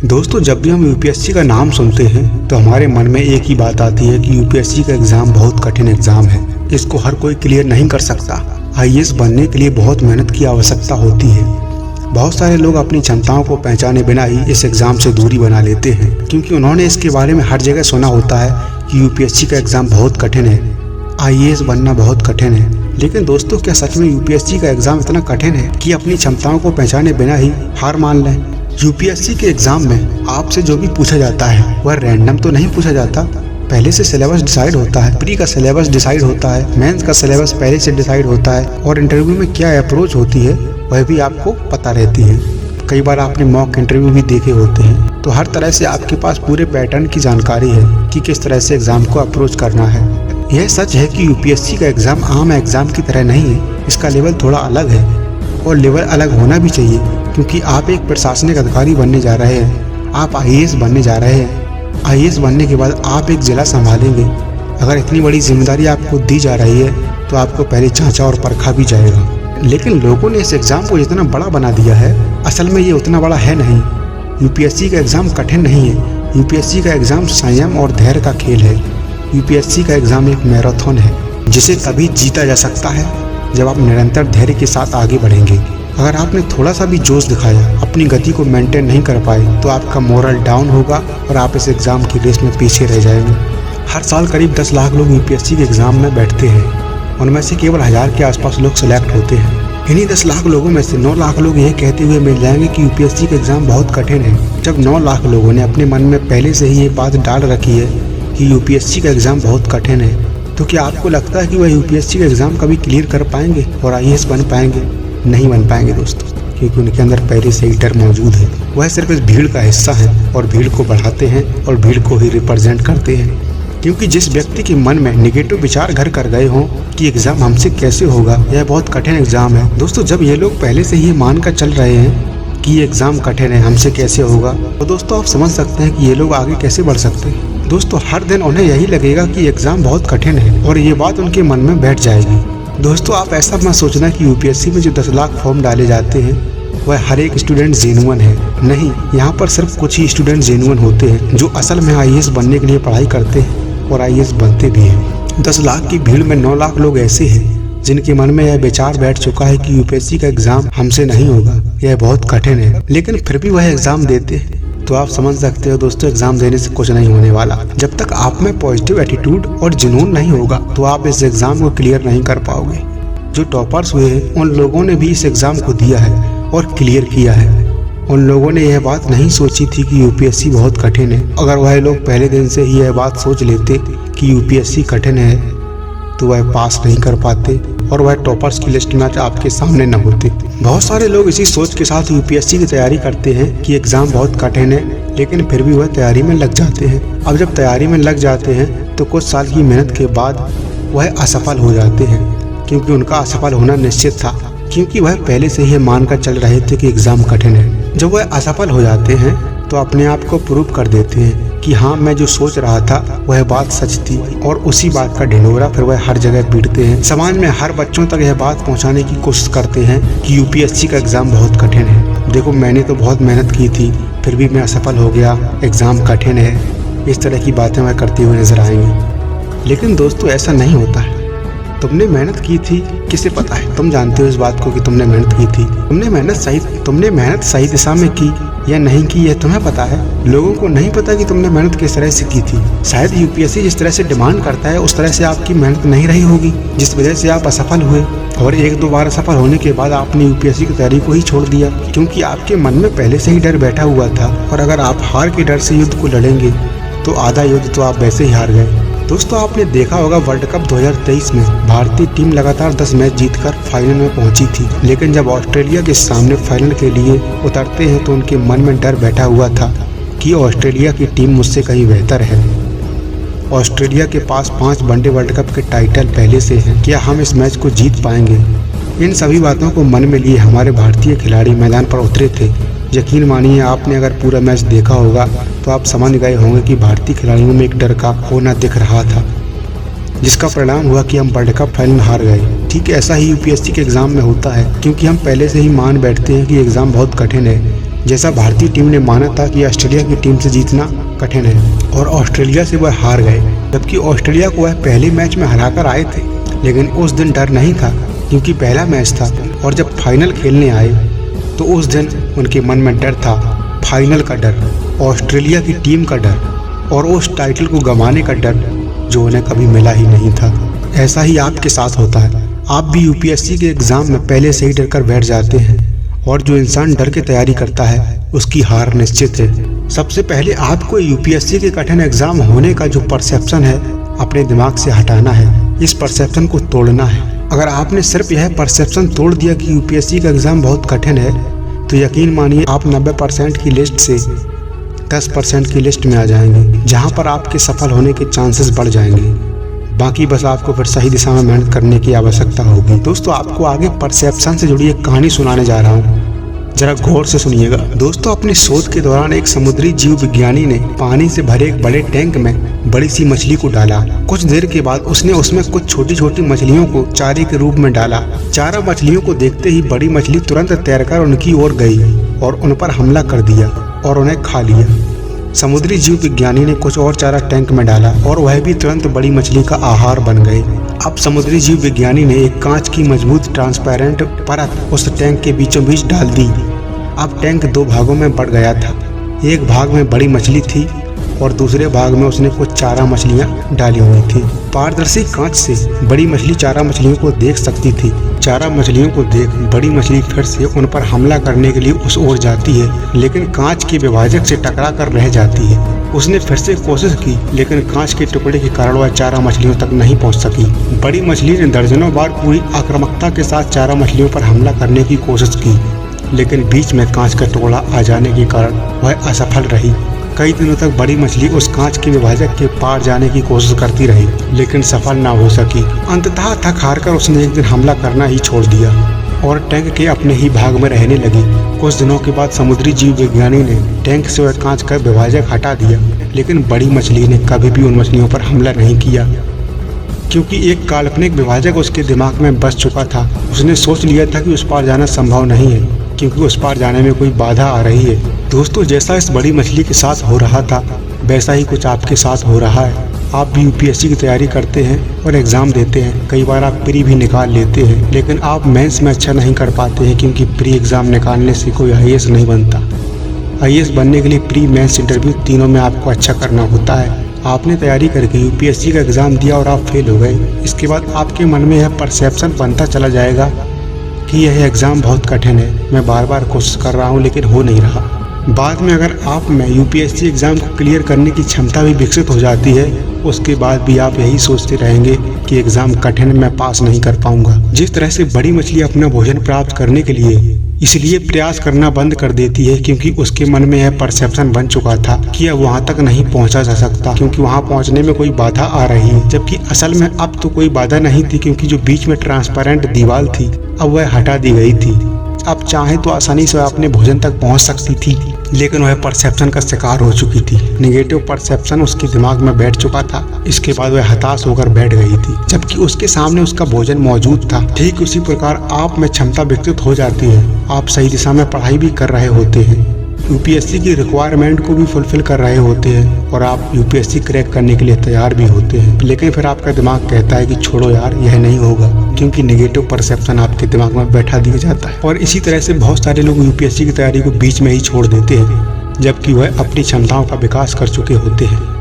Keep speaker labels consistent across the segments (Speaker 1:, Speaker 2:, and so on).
Speaker 1: दोस्तों, जब भी हम यूपीएससी का नाम सुनते हैं तो हमारे मन में एक ही बात आती है कि यूपीएससी का एग्ज़ाम बहुत कठिन एग्ज़ाम है। इसको हर कोई क्लियर नहीं कर सकता। आईएएस बनने के लिए बहुत मेहनत की आवश्यकता होती है। बहुत सारे लोग अपनी क्षमताओं को पहचाने बिना ही इस एग्ज़ाम से दूरी बना लेते हैं, क्योंकि उन्होंने इसके बारे में हर जगह सुना होता है कि यूपीएससी का एग्ज़ाम बहुत कठिन है, आईएएस बनना बहुत कठिन है। लेकिन दोस्तों, क्या सच में यूपीएससी का एग्ज़ाम इतना कठिन है कि अपनी क्षमताओं को पहचाने बिना ही हार मान लें? यूपीएससी के एग्ज़ाम में आपसे जो भी पूछा जाता है वह रैंडम तो नहीं पूछा जाता। पहले से सिलेबस डिसाइड होता है, प्री का सिलेबस डिसाइड होता है, मेंस का सिलेबस पहले से डिसाइड होता है, और इंटरव्यू में क्या अप्रोच होती है वह भी आपको पता रहती है। कई बार आपने मॉक इंटरव्यू भी देखे होते हैं, तो हर तरह से आपके पास पूरे पैटर्न की जानकारी है कि किस तरह से एग्ज़ाम को अप्रोच करना है। यह सच है कि यूपीएससी का एग्ज़ाम आम एग्ज़ाम की तरह नहीं है। इसका लेवल थोड़ा अलग है, और लेवल अलग होना भी चाहिए, क्योंकि आप एक प्रशासनिक अधिकारी बनने जा रहे हैं। आप आईएएस बनने जा रहे हैं। आईएएस बनने के बाद आप एक जिला संभालेंगे। अगर इतनी बड़ी जिम्मेदारी आपको दी जा रही है तो आपको पहले जांचा और परखा भी जाएगा। लेकिन लोगों ने इस एग्ज़ाम को इतना बड़ा बना दिया है, असल में ये उतना बड़ा है नहीं। यूपीएससी का एग्ज़ाम कठिन नहीं है। यूपीएससी का एग्ज़ाम संयम और धैर्य का खेल है। यूपीएससी का एग्ज़ाम एक मैराथन है, जिसे तभी जीता जा सकता है जब आप निरंतर धैर्य के साथ आगे बढ़ेंगे। अगर आपने थोड़ा सा भी जोश दिखाया, अपनी गति को मेंटेन नहीं कर पाए, तो आपका मोरल डाउन होगा और आप इस एग्ज़ाम की रेस में पीछे रह जाएंगे। हर साल करीब 10 लाख लोग यूपीएससी के एग्ज़ाम में बैठते हैं। उनमें से केवल 1000 के आसपास लोग सेलेक्ट होते हैं। इन्हीं 10 लाख लोगों में से 9 लाख लोग यह कहते हुए मिल जाएंगे कि यूपीएससी का एग्ज़ाम बहुत कठिन है। जब 9 लाख लोगों ने अपने मन में पहले से ही ये बात डाल रखी है कि यूपीएससी का एग्ज़ाम बहुत कठिन है, तो क्या आपको लगता है कि वह यूपीएससी का एग्ज़ाम कभी क्लियर कर पाएंगे और आईएएस बन पाएंगे? नहीं बन पाएंगे दोस्तों, क्योंकि उनके अंदर पहले से ही डर मौजूद है। वह सिर्फ इस भीड़ का हिस्सा है और भीड़ को बढ़ाते हैं और भीड़ को ही रिप्रेजेंट करते हैं। क्योंकि जिस व्यक्ति के मन में निगेटिव विचार घर कर गए हों कि एग्ज़ाम हमसे कैसे होगा, यह बहुत कठिन एग्ज़ाम है। दोस्तों, जब ये लोग पहले से ही मान कर चल रहे हैं कि ये एग्ज़ाम कठिन है, हमसे कैसे होगा, तो दोस्तों आप समझ सकते हैं कि ये लोग आगे कैसे बढ़ सकते हैं। दोस्तों, हर दिन उन्हें यही लगेगा कि एग्ज़ाम बहुत कठिन है और ये बात उनके मन में बैठ जाएगी। दोस्तों, आप ऐसा मत सोचना कि यूपीएससी में जो 10 लाख फॉर्म डाले जाते हैं वह हर एक स्टूडेंट जेन्युइन है। नहीं, यहाँ पर सिर्फ कुछ ही स्टूडेंट जेन्युइन होते हैं जो असल में आईएएस बनने के लिए पढ़ाई करते हैं और आईएएस बनते भी हैं। 10 लाख की भीड़ में 9 लाख लोग ऐसे हैं जिनके मन में यह विचार बैठ चुका है कि यूपीएससी का एग्ज़ाम हमसे नहीं होगा, यह बहुत कठिन है, लेकिन फिर भी वह एग्ज़ाम देते हैं। तो आप समझ सकते हो दोस्तों, एग्ज़ाम देने से कुछ नहीं होने वाला। जब तक आप में पॉजिटिव एटीट्यूड और जुनून नहीं होगा तो आप इस एग्ज़ाम को क्लियर नहीं कर पाओगे। जो टॉपर्स हुए हैं उन लोगों ने भी इस एग्ज़ाम को दिया है और क्लियर किया है। उन लोगों ने यह बात नहीं सोची थी कि यूपीएससी बहुत कठिन है। अगर वह लोग पहले दिन से ही यह बात सोच लेते कि यूपीएससी कठिन है तो वह पास नहीं कर पाते और वह टॉपर्स की लिस्ट में आपके सामने न होते। बहुत सारे लोग इसी सोच के साथ यूपीएससी की तैयारी करते हैं कि एग्ज़ाम बहुत कठिन है, लेकिन फिर भी वह तैयारी में लग जाते हैं। अब जब तैयारी में लग जाते हैं तो कुछ साल की मेहनत के बाद वह असफल हो जाते हैं, क्योंकि उनका असफल होना निश्चित था, क्योंकि वह पहले से ही मानकर चल रहे थे कि एग्ज़ाम कठिन है। जब वह असफल हो जाते हैं तो अपने आप को प्रूव कर देते हैं कि हाँ, मैं जो सोच रहा था वह बात सच थी, और उसी बात का ढिंढोरा फिर वह हर जगह पीटते हैं। समाज में हर बच्चों तक यह बात पहुंचाने की कोशिश करते हैं कि यूपीएससी का एग्ज़ाम बहुत कठिन है। देखो, मैंने तो बहुत मेहनत की थी, फिर भी मैं असफल हो गया, एग्ज़ाम कठिन है। इस तरह की बातें वह करते हुए नजर आएंगे। लेकिन दोस्तों, ऐसा नहीं होता है। तुमने मेहनत की थी, किसे पता है? तुम जानते हो इस बात को कि तुमने मेहनत की थी। तुमने मेहनत सही दिशा में की या नहीं की, यह तुम्हें पता है। लोगों को नहीं पता कि तुमने मेहनत किस तरह से की थी। शायद यूपीएससी जिस तरह से डिमांड करता है उस तरह से आपकी मेहनत नहीं रही होगी, जिस वजह से आप असफल हुए, और 1-2 बार असफल होने के बाद आपने यूपीएससी की तैयारी को ही छोड़ दिया, क्योंकि आपके मन में पहले से ही डर बैठा हुआ था। और अगर आप हार के डर से युद्ध को लड़ेंगे तो आधा युद्ध तो आप वैसे ही हार गए। दोस्तों, आपने देखा होगा वर्ल्ड कप 2023 में भारतीय टीम लगातार 10 मैच जीतकर फाइनल में पहुंची थी, लेकिन जब ऑस्ट्रेलिया के सामने फाइनल के लिए उतरते हैं तो उनके मन में डर बैठा हुआ था कि ऑस्ट्रेलिया की टीम मुझसे कहीं बेहतर है। ऑस्ट्रेलिया के पास 5 वनडे वर्ल्ड कप के टाइटल पहले से हैं। क्या हम इस मैच को जीत पाएंगे? इन सभी बातों को मन में लिए हमारे भारतीय खिलाड़ी मैदान पर उतरे थे। यकीन मानिए, आपने अगर पूरा मैच देखा होगा तो आप समझ गए होंगे कि भारतीय खिलाड़ियों में एक डर का होना दिख रहा था, जिसका परिणाम हुआ कि हम वर्ल्ड कप फाइनल हार गए। ठीक ऐसा ही यूपीएससी के एग्ज़ाम में होता है, क्योंकि हम पहले से ही मान बैठते हैं कि एग्ज़ाम बहुत कठिन है, जैसा भारतीय टीम ने माना था कि ऑस्ट्रेलिया की टीम से जीतना कठिन है और ऑस्ट्रेलिया से वह हार गए, जबकि ऑस्ट्रेलिया को वह पहले मैच में हराकर आए थे। लेकिन उस दिन डर नहीं था क्योंकि पहला मैच था, और जब फाइनल खेलने आए तो उस दिन उनके मन में डर था, फाइनल का डर, ऑस्ट्रेलिया की टीम का डर और उस टाइटल को गंवाने का डर जो उन्हें कभी मिला ही नहीं था। ऐसा ही आपके साथ होता है, आप भी यूपीएससी के एग्ज़ाम में पहले से ही डर कर बैठ जाते हैं, और जो इंसान डर के तैयारी करता है उसकी हार निश्चित है। सबसे पहले आपको यूपीएससी के कठिन एग्ज़ाम होने का जो परसेप्शन है अपने दिमाग से हटाना है, इस परसेप्शन को तोड़ना है। अगर आपने सिर्फ यह परसेप्शन तोड़ दिया कि यूपीएससी का एग्ज़ाम बहुत कठिन है, तो यकीन मानिए आप 90% की लिस्ट से 10% की लिस्ट में आ जाएंगे, जहां पर आपके सफल होने के चांसेस बढ़ जाएंगे। बाकी बस आपको फिर सही दिशा में मेहनत करने की आवश्यकता होगी। दोस्तों, आपको आगे परसेप्शन से जुड़ी एक कहानी सुनाने जा रहा हूँ, जरा गौर से सुनिएगा। दोस्तों, अपने शोध के दौरान एक समुद्री जीव विज्ञानी ने पानी से भरे एक बड़े टैंक में बड़ी सी मछली को डाला। कुछ देर के बाद उसने उसमें कुछ छोटी छोटी मछलियों को चारे के रूप में डाला। चारा मछलियों को देखते ही बड़ी मछली तुरंत तैरकर उनकी ओर गई और उन पर हमला कर दिया और उन्हें खा लिया। समुद्री जीव विज्ञानी ने कुछ और चारा टैंक में डाला और वह भी तुरंत बड़ी मछली का आहार बन गए। अब समुद्री जीव विज्ञानी ने एक कांच की मजबूत ट्रांसपेरेंट परत उस टैंक के बीचों बीच डाल दी। अब टैंक 2 भागों में बढ़ गया था। एक भाग में बड़ी मछली थी और दूसरे भाग में उसने कुछ चारा मछलियां डाली हुई थी। पारदर्शी कांच से बड़ी मछली चारा मछलियों को देख सकती थी। चारा मछलियों को देख बड़ी मछली फिर से उन पर हमला करने के लिए उस ओर जाती है, लेकिन कांच के विभाजक से टकरा कर रह जाती है। उसने फिर से कोशिश की, लेकिन कांच के टुकड़े के कारण वह चारा मछलियों तक नहीं पहुंच सकी। बड़ी मछली ने दर्जनों बार पूरी आक्रामकता के साथ चारा मछलियों पर हमला करने की कोशिश की, लेकिन बीच में कांच का टुकड़ा आ जाने के कारण वह असफल रही। कई दिनों तक बड़ी मछली उस कांच के विभाजक के पार जाने की कोशिश करती रही, लेकिन सफल ना हो सकी। अंततः थक हारकर उसने एक दिन हमला करना ही छोड़ दिया और टैंक के अपने ही भाग में रहने लगी। कुछ दिनों के बाद समुद्री जीव विज्ञानी ने टैंक से वह कांच का विभाजक हटा दिया, लेकिन बड़ी मछली ने कभी भी उन मछलियों पर हमला नहीं किया, क्योंकि एक काल्पनिक विभाजक उसके दिमाग में बस चुका था। उसने सोच लिया था कि उस पार जाना संभव नहीं है, क्योंकि उस पार जाने में कोई बाधा आ रही है। दोस्तों, जैसा इस बड़ी मछली के साथ हो रहा था, वैसा ही कुछ आपके साथ हो रहा है। आप भी यूपीएससी की तैयारी करते हैं और एग्ज़ाम देते हैं। कई बार आप प्री भी निकाल लेते हैं, लेकिन आप मेंस में अच्छा नहीं कर पाते हैं, क्योंकि प्री एग्ज़ाम निकालने से कोई आईएएस नहीं बनता। आईएएस बनने के लिए प्री, मेंस, इंटरव्यू तीनों में आपको अच्छा करना होता है। आपने तैयारी करके यूपीएससी का एग्ज़ाम दिया और आप फेल हो गए। इसके बाद आपके मन में यह परसेप्शन बनता चला जाएगा कि यह एग्ज़ाम बहुत कठिन है, मैं बार बार कोशिश कर रहा हूँ लेकिन हो नहीं रहा। बाद में अगर आप में यूपीएससी एग्ज़ाम को क्लियर करने की क्षमता भी विकसित हो जाती है, उसके बाद भी आप यही सोचते रहेंगे कि एग्ज़ाम कठिन है, मैं पास नहीं कर पाऊंगा। जिस तरह से बड़ी मछली अपना भोजन प्राप्त करने के लिए इसलिए प्रयास करना बंद कर देती है क्योंकि उसके मन में यह परसेप्शन बन चुका था कि अब वहां तक नहीं पहुंचा जा सकता, क्योंकि वहां पहुंचने में कोई बाधा आ रही है। जबकि असल में अब तो कोई बाधा नहीं थी, क्योंकि जो बीच में ट्रांसपेरेंट दीवार थी अब वह हटा दी गई थी। अब चाहे तो आसानी से अपने भोजन तक पहुंच सकती थी, लेकिन वह परसेप्शन का शिकार हो चुकी थी। नेगेटिव परसेप्शन उसके दिमाग में बैठ चुका था। इसके बाद वह हताश होकर बैठ गई थी, जबकि उसके सामने उसका भोजन मौजूद था। ठीक उसी प्रकार आप में क्षमता विकसित हो जाती है। आप सही दिशा में पढ़ाई भी कर रहे होते हैं, यूपीएससी की रिक्वायरमेंट को भी फुलफिल कर रहे होते हैं और आप यूपीएससी क्रैक करने के लिए तैयार भी होते हैं, लेकिन फिर आपका दिमाग कहता है कि छोड़ो यार, यह नहीं होगा, क्योंकि नेगेटिव परसेप्शन आपके दिमाग में बैठा दिया जाता है। और इसी तरह से बहुत सारे लोग यूपीएससी की तैयारी को बीच में ही छोड़ देते हैं, जबकि वह अपनी क्षमताओं का विकास कर चुके होते हैं।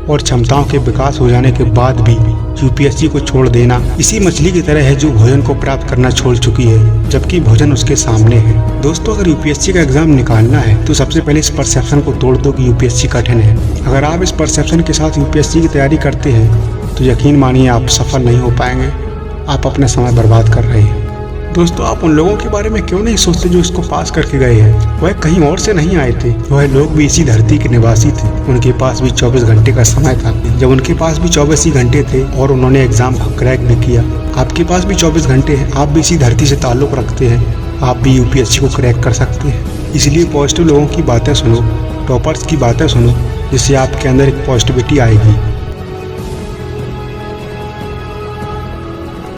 Speaker 1: और क्षमताओं के विकास हो जाने के बाद भी यूपीएससी को छोड़ देना इसी मछली की तरह है जो भोजन को प्राप्त करना छोड़ चुकी है, जबकि भोजन उसके सामने है। दोस्तों, अगर यूपीएससी का एग्जाम निकालना है तो सबसे पहले इस परसेप्शन को तोड़ दो कि यूपीएससी कठिन है। अगर आप इस परसेप्शन के साथ यूपीएससी की तैयारी करते हैं तो यकीन मानिए आप सफल नहीं हो पाएंगे, आप अपना समय बर्बाद कर रहे हैं। दोस्तों, आप उन लोगों के बारे में क्यों नहीं सोचते जो इसको पास करके गए हैं? वह कहीं और से नहीं आए थे, वह लोग भी इसी धरती के निवासी थे। उनके पास भी 24 घंटे का समय था। जब उनके पास भी 24 ही घंटे थे और उन्होंने एग्जाम को क्रैक भी किया, आपके पास भी 24 घंटे हैं, आप भी इसी धरती से ताल्लुक़ रखते हैं, आप भी यूपीएससी को क्रैक कर सकते हैं। इसलिए पॉजिटिव लोगों की बातें सुनो, टॉपर्स की बातें सुनो, जिससे आपके अंदर एक पॉजिटिविटी आएगी।